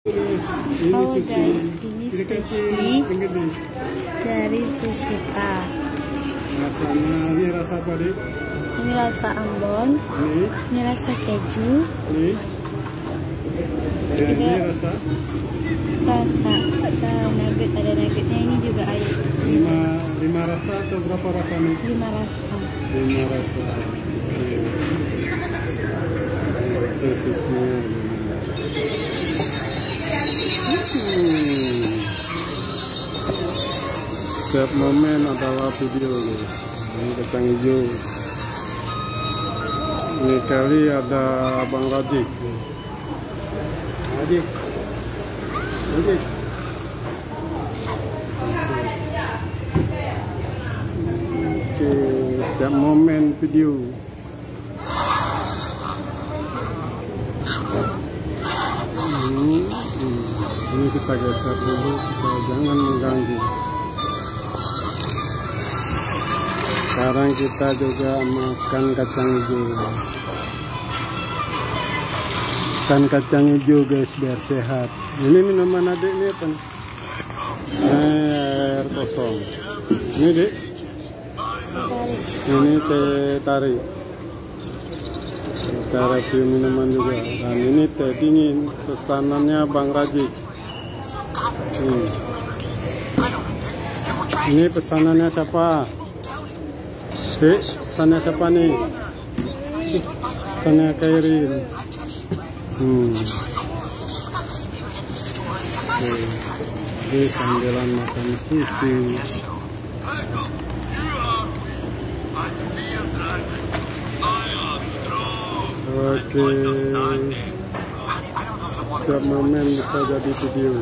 Oh guys, ini sushi dari Sushika. Rasanya, ini rasa apa deh? Ini rasa ambon. Ini rasa keju. Ini rasa nugget, ada nuggetnya, ini juga air. 5 rasa atau berapa rasanya? 5 rasa. 5 rasa. Oke, susunya. Setiap momen adalah video guys. Ini kacang hijau. Ini kali ada Bang Radik. Radik. Oke, setiap momen video. Ini kita geser dulu supaya jangan mengganggu. Sekarang kita juga makan kacang hijau. Makan kacang hijau guys biar sehat. Ini minuman adik ini apa? Air kosong. Ini dek. Ini teh tarik. Kita review minuman juga. Dan ini teh dingin. Pesanannya Bang Radik. Ini pesanannya siapa? Pesannya siapa nih? Pesannya Kairin. Oke, sambilan makan sushi. Oke, setiap momen bisa jadi video.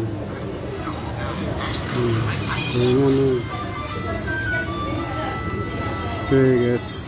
Oke guys.